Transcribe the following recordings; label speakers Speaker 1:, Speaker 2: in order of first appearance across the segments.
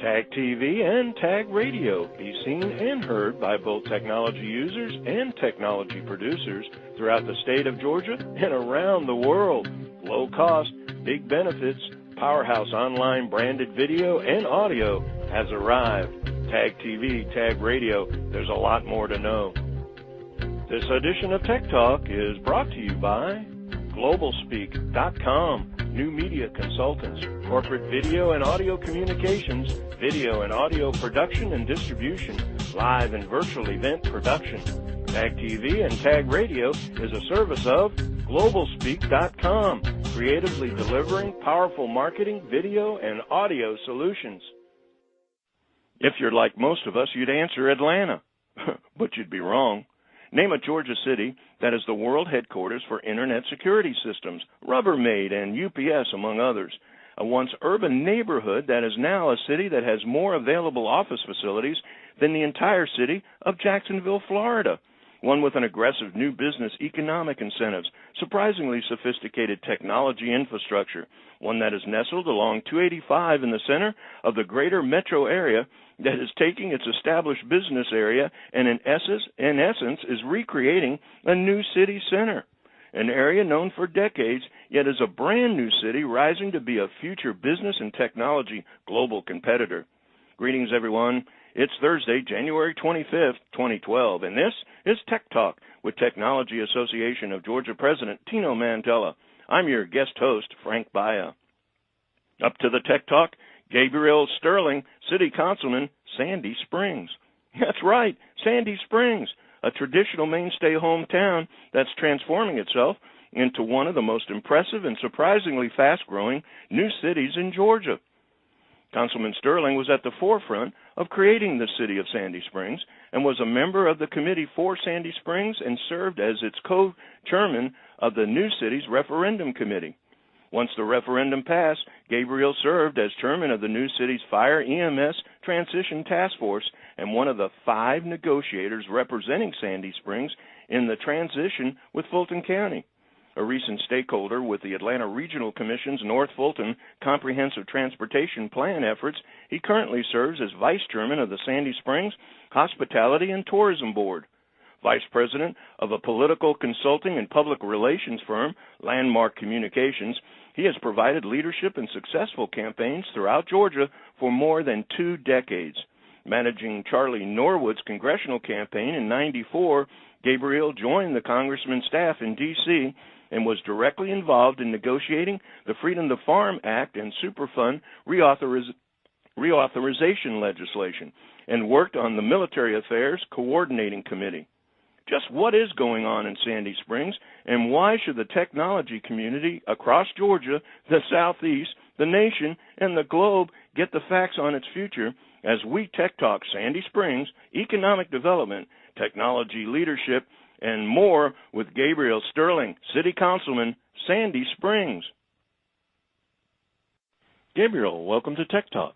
Speaker 1: Tag TV and Tag Radio. Be seen and heard by both technology users and technology producers throughout the state of Georgia and around the world. Low cost, big benefits, powerhouse online branded video and audio has arrived. Tag TV, Tag Radio, there's a lot more to know. This edition of Tech Talk is brought to you by GlobalSpeak.com, new media consultants, corporate video and audio communications, video and audio production and distribution, live and virtual event production. Tag TV and Tag Radio is a service of GlobalSpeak.com, creatively delivering powerful marketing, video, and audio solutions. If you're like most of us, you'd answer Atlanta, but you'd be wrong. Name a Georgia city that is the world headquarters for Internet security systems, Rubbermaid and UPS, among others. A once urban neighborhood that is now a city that has more available office facilities than the entire city of Jacksonville, Florida. One with an aggressive new business economic incentives, surprisingly sophisticated technology infrastructure. One that is nestled along 285 in the center of the greater metro area that is taking its established business area and in essence is recreating a new city center. An area known for decades, yet is a brand new city rising to be a future business and technology global competitor. Greetings, everyone. It's Thursday, January 25th, 2012, and this is Tech Talk with Technology Association of Georgia President Tino Mantella. I'm your guest host, Frank Baia. Up to the Tech Talk, Gabriel Sterling, City Councilman, Sandy Springs. That's right, Sandy Springs, a traditional mainstay hometown that's transforming itself into one of the most impressive and surprisingly fast-growing new cities in Georgia. Councilman Sterling was at the forefront of creating the city of Sandy Springs and was a member of the committee for Sandy Springs and served as its co-chairman of the new city's referendum committee. Once the referendum passed, Gabriel served as chairman of the new city's Fire EMS Transition Task Force and one of the 5 negotiators representing Sandy Springs in the transition with Fulton County. A recent stakeholder with the Atlanta Regional Commission's North Fulton Comprehensive Transportation Plan efforts, he currently serves as vice chairman of the Sandy Springs Hospitality and Tourism Board. Vice president of a political consulting and public relations firm, Landmark Communications, he has provided leadership in successful campaigns throughout Georgia for more than 2 decades. Managing Charlie Norwood's congressional campaign in '94, Gabriel joined the congressman's staff in D.C. and was directly involved in negotiating the Freedom to Farm Act and Superfund reauthorization legislation and worked on the Military Affairs Coordinating Committee. Just what is going on in Sandy Springs, and why should the technology community across Georgia, the Southeast, the nation, and the globe get the facts on its future as we Tech Talk Sandy Springs, economic development, technology leadership, and more with Gabriel Sterling, City Councilman, Sandy Springs. Gabriel, welcome to Tech Talk.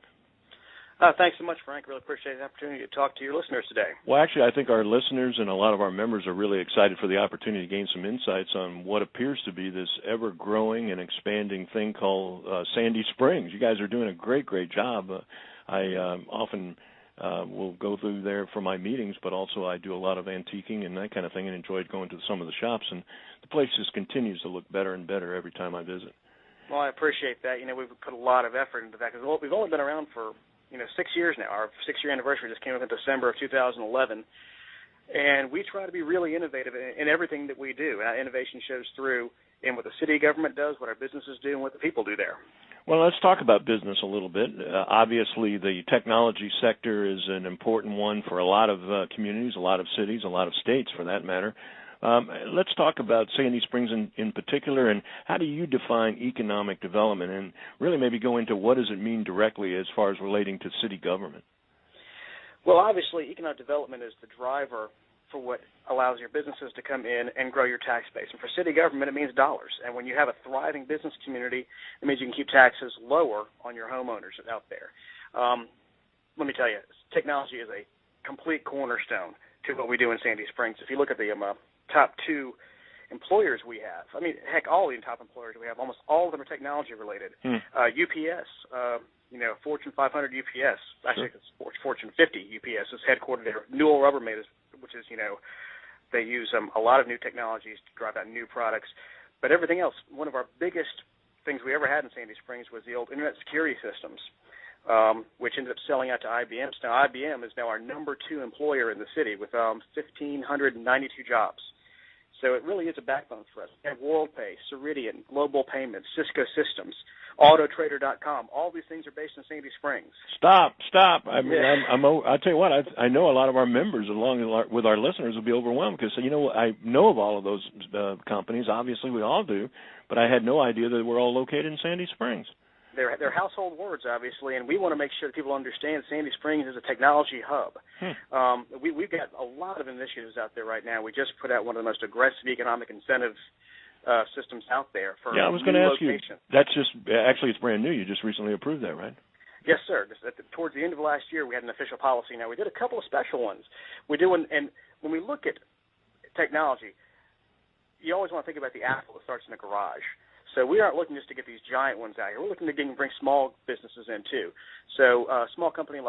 Speaker 2: Thanks so much, Frank. Really appreciate the opportunity to talk to your listeners today.
Speaker 1: Well, actually, I think our listeners and a lot of our members are really excited for the opportunity to gain some insights on what appears to be this ever-growing and expanding thing called Sandy Springs. You guys are doing a great job. I often will go through there for my meetings, but also I do a lot of antiquing and that kind of thing and enjoyed going to some of the shops. And the place just continues to look better and better every time I visit.
Speaker 2: Well, I appreciate that. We've put a lot of effort into that because we've only been around for 6 years now. Our 6-year anniversary just came up in December of 2011, and we try to be really innovative in everything that we do. Our innovation shows through in what the city government does, what our businesses do, and what the people do there.
Speaker 1: Well, let's talk about business a little bit. Obviously, the technology sector is an important one for a lot of communities, a lot of cities, a lot of states for that matter. Let's talk about Sandy Springs in particular, and how do you define economic development, and really maybe go into what does it mean directly as far as relating to city government?
Speaker 2: Well, obviously, economic development is the driver for what allows your businesses to come in and grow your tax base. And for city government, it means dollars. And when you have a thriving business community, it means you can keep taxes lower on your homeowners out there. Let me tell you, technology is a complete cornerstone to what we do in Sandy Springs. If you look at the top 2 employers we have, heck, all the top employers we have, almost all of them are technology related. UPS, Fortune 500 UPS, actually it's Fortune 50 UPS is headquartered there. Newell Rubbermaid, which is, they use a lot of new technologies to drive out new products. But everything else, one of our biggest things we ever had in Sandy Springs was the old Internet security systems, which ended up selling out to IBM. So now IBM is now our number 2 employer in the city with 1,592 jobs. So it really is a backbone for us. We have WorldPay, Ceridian, Global Payments, Cisco Systems, Autotrader.com. All these things are based in Sandy Springs.
Speaker 1: Stop. I mean, I'll tell you what, I know a lot of our members, along with our listeners, will be overwhelmed because, I know of all of those companies. Obviously, we all do, but I had no idea that we're all located in Sandy Springs.
Speaker 2: They're household words, obviously, and we want to make sure that people understand Sandy Springs is a technology hub. We've got a lot of initiatives out there right now. We just put out one of the most aggressive economic incentive systems out there for
Speaker 1: I was going to ask
Speaker 2: location.
Speaker 1: You. That's actually it's brand new. You just recently approved that, right?
Speaker 2: Yes, sir. Towards the end of last year, we had an official policy. Now, we did a couple of special ones. And when we look at technology, you always want to think about the apple that starts in a garage. So we aren't looking just to get these giant ones out here. We're looking to bring small businesses in, too. So a small company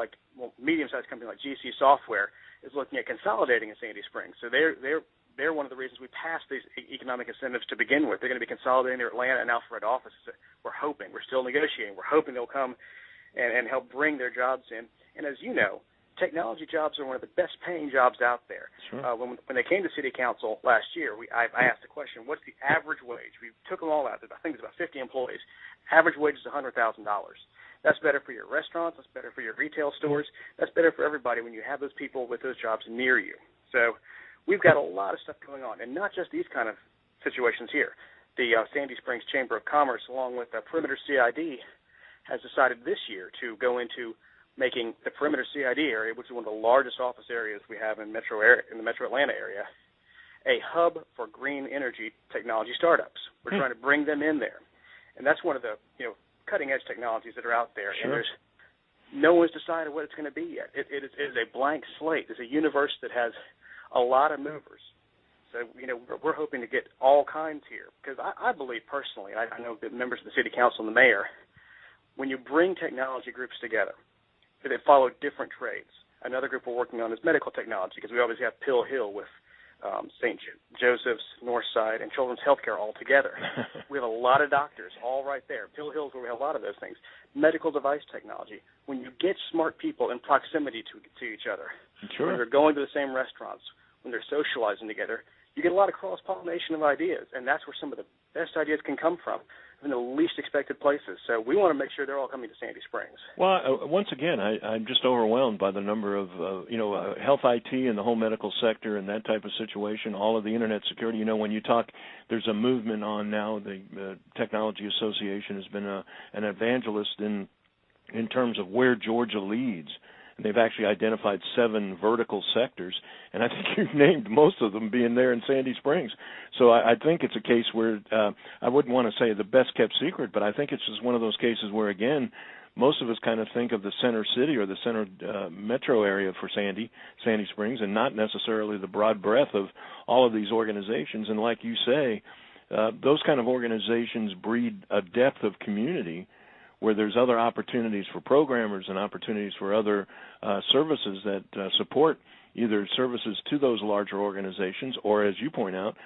Speaker 2: medium-sized company like GC Software is looking at consolidating in Sandy Springs. So they're one of the reasons we passed these economic incentives to begin with. They're going to be consolidating their Atlanta and Alpharetta offices. We're hoping. We're still negotiating. We're hoping they'll come and help bring their jobs in. And as you know, technology jobs are one of the best-paying jobs out there.
Speaker 1: Sure.
Speaker 2: When they came to City Council last year, I asked the question, what's the average wage? We took them all out. I think there's about 50 employees. Average wage is $100,000. That's better for your restaurants. That's better for your retail stores. That's better for everybody when you have those people with those jobs near you. So we've got a lot of stuff going on, and not just these kind of situations here. The Sandy Springs Chamber of Commerce, along with the Perimeter CID, has decided this year to go into making the Perimeter CID area, which is one of the largest office areas we have in the Metro Atlanta area, a hub for green energy technology startups. We're trying to bring them in there. And that's one of the cutting-edge technologies that are out there.
Speaker 1: Sure.
Speaker 2: And no one's decided what it's going to be yet. It is a blank slate. It's a universe that has a lot of movers. So, we're hoping to get all kinds here. Because I believe personally, I know that members of the City Council and the Mayor, when you bring technology groups together, they follow different trades. Another group we're working on is medical technology, because we always have Pill Hill with St. Joseph's, Northside, and Children's Healthcare all together. We have a lot of doctors all right there. Pill Hill's where we have a lot of those things. Medical device technology. When you get smart people in proximity to each other,
Speaker 1: sure.
Speaker 2: when they're going to the same restaurants, when they're socializing together, you get a lot of cross-pollination of ideas, and that's where some of the best ideas can come from, in the least expected places. So we want to make sure they're all coming to Sandy Springs.
Speaker 1: Well, once again, I'm just overwhelmed by the number of, health IT and the whole medical sector and that type of situation, all of the Internet security. When you talk, there's a movement on now. The Technology Association has been an evangelist in terms of where Georgia leads. And they've actually identified 7 vertical sectors, and I think you've named most of them being there in Sandy Springs. So I think it's a case where I wouldn't want to say the best-kept secret, but I think it's just one of those cases where, again, most of us kind of think of the center city or the center metro area for Sandy Springs, and not necessarily the broad breadth of all of these organizations. And like you say, those kind of organizations breed a depth of community where there's other opportunities for programmers and opportunities for other services that support either services to those larger organizations, or, as you point out,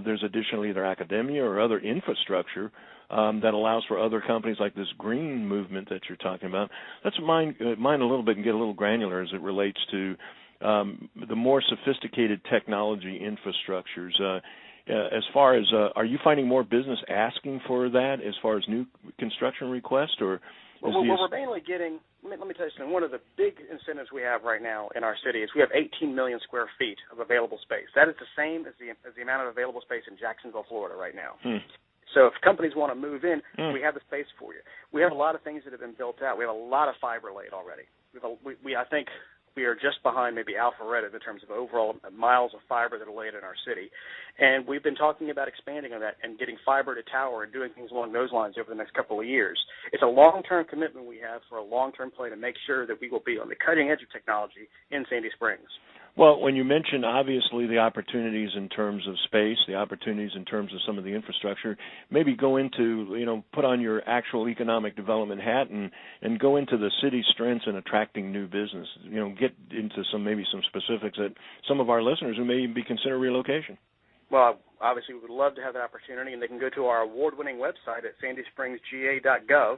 Speaker 1: there's additionally either academia or other infrastructure that allows for other companies like this green movement that you're talking about. Let's mind a little bit and get a little granular as it relates to the more sophisticated technology infrastructures. As far as, are you finding more business asking for that as far as new construction requests? Or
Speaker 2: we're mainly getting, let me tell you something, one of the big incentives we have right now in our city is we have 18 million square feet of available space. That is the same as the amount of available space in Jacksonville, Florida right now. So if companies want to move in, we have the space for you. We have a lot of things that have been built out. We have a lot of fiber laid already. I think we are just behind maybe Alpharetta in terms of overall miles of fiber that are laid in our city. And we've been talking about expanding on that and getting fiber to tower and doing things along those lines over the next couple of years. It's a long-term commitment we have for a long-term play to make sure that we will be on the cutting edge of technology in Sandy Springs.
Speaker 1: Well, when you mention, obviously, the opportunities in terms of space, the opportunities in terms of some of the infrastructure, maybe go into, put on your actual economic development hat and go into the city's strengths in attracting new business. Get into maybe some specifics that some of our listeners who may even be considering relocation.
Speaker 2: Well, obviously, we would love to have that opportunity, and they can go to our award-winning website at sandyspringsga.gov.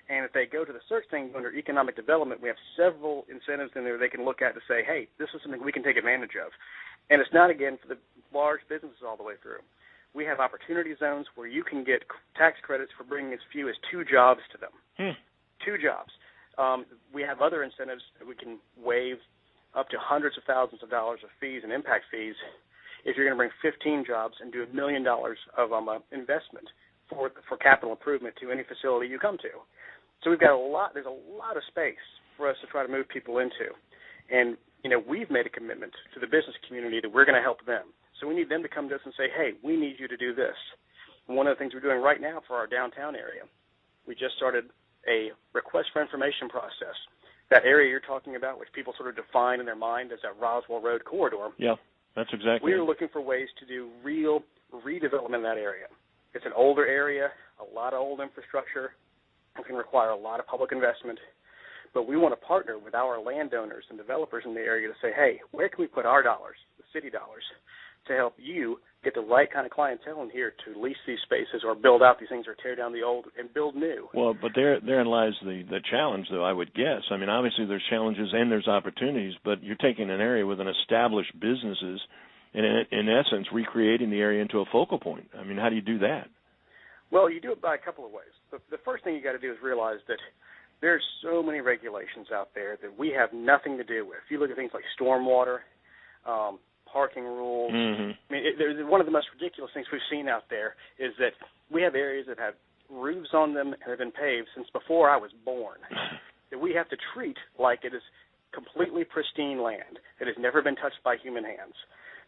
Speaker 2: And if they go to the search thing under economic development, we have several incentives in there they can look at to say, hey, this is something we can take advantage of. And it's not, again, for the large businesses all the way through. We have opportunity zones where you can get tax credits for bringing as few as 2 jobs to them. 2 jobs. We have other incentives that we can waive up to hundreds of thousands of dollars of fees and impact fees if you're going to bring 15 jobs and do $1 million of investment for capital improvement to any facility you come to. So we've got there's a lot of space for us to try to move people into. And, we've made a commitment to the business community that we're going to help them. So we need them to come to us and say, hey, we need you to do this. And one of the things we're doing right now for our downtown area, we just started a request for information process. That area you're talking about, which people sort of define in their mind as that Roswell Road corridor.
Speaker 1: Yeah, that's exactly.
Speaker 2: We are looking for ways to do real redevelopment in that area. It's an older area, a lot of old infrastructure. It can require a lot of public investment, but we want to partner with our landowners and developers in the area to say, hey, where can we put our dollars, the city dollars, to help you get the right kind of clientele in here to lease these spaces or build out these things or tear down the old and build new.
Speaker 1: Well, but therein lies the challenge, though, I would guess. I mean, obviously there's challenges and there's opportunities, but you're taking an area with an established businesses and, in essence, recreating the area into a focal point. I mean, how do you do that?
Speaker 2: Well, you do it by a couple of ways. The first thing you got to do is realize that there's so many regulations out there that we have nothing to do with. If you look at things like stormwater, parking rules, I mean, one of the most ridiculous things we've seen out there is that we have areas that have roofs on them and have been paved since before I was born, that we have to treat like it is completely pristine land that has never been touched by human hands.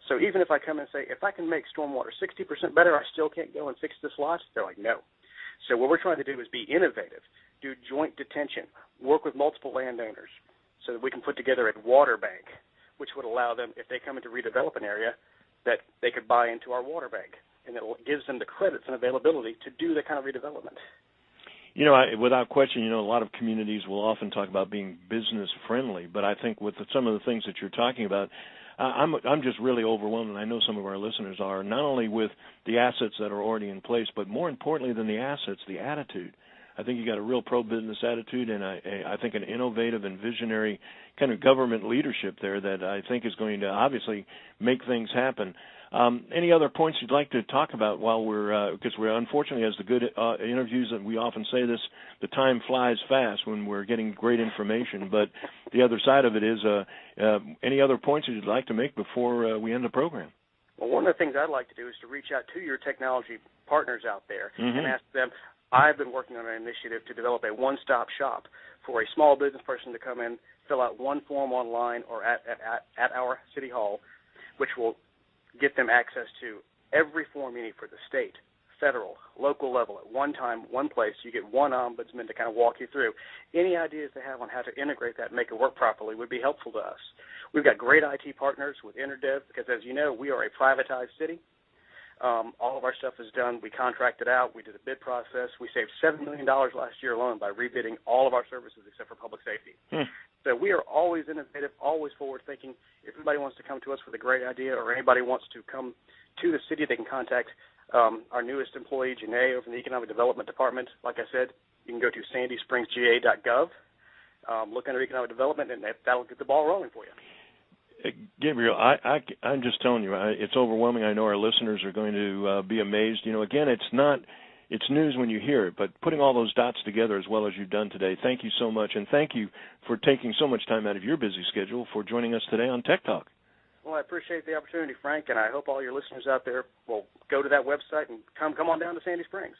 Speaker 2: So even if I come and say, if I can make stormwater 60% better, I still can't go and fix this lot, they're like, no. So what we're trying to do is be innovative, do joint detention, work with multiple landowners so that we can put together a water bank, which would allow them, if they come into redevelop an area, that they could buy into our water bank, and it gives them the credits and availability to do that kind of redevelopment.
Speaker 1: Without question, a lot of communities will often talk about being business friendly, but I think with some of the things that you're talking about, I'm just really overwhelmed, and I know some of our listeners are, not only with the assets that are already in place, but more importantly than the assets, the attitude. I think you got a real pro-business attitude, and I think an innovative and visionary kind of government leadership there that I think is going to obviously make things happen. Any other points you'd like to talk about while because we're unfortunately, as the good interviews, and we often say this, the time flies fast when we're getting great information, but the other side of it is any other points that you'd like to make before we end the program?
Speaker 2: Well, one of the things I'd like to do is to reach out to your technology partners out there and ask them, I've been working on an initiative to develop a one-stop shop for a small business person to come in, fill out one form online or at our City Hall, which will get them access to every form you need for the state, federal, local level at one time, one place. You get one ombudsman to kind of walk you through. Any ideas they have on how to integrate that and make it work properly would be helpful to us. We've got great IT partners with InterDev because, as you know, we are a privatized city. All of our stuff is done. We contracted out. We did a bid process. We saved $7 million last year alone by rebidding all of our services except for public safety. So we are always innovative, always forward-thinking. If anybody wants to come to us with a great idea or anybody wants to come to the city, they can contact our newest employee, Janae, over in the Economic Development Department. Like I said, you can go to sandyspringsga.gov, look under Economic Development, and that'll get the ball rolling for you.
Speaker 1: Gabriel, I'm just telling you, it's overwhelming. I know our listeners are going to be amazed. Again, it's news when you hear it, but putting all those dots together as well as you've done today, thank you so much, and thank you for taking so much time out of your busy schedule for joining us today on Tech Talk.
Speaker 2: Well, I appreciate the opportunity, Frank, and I hope all your listeners out there will go to that website and come on down to Sandy Springs.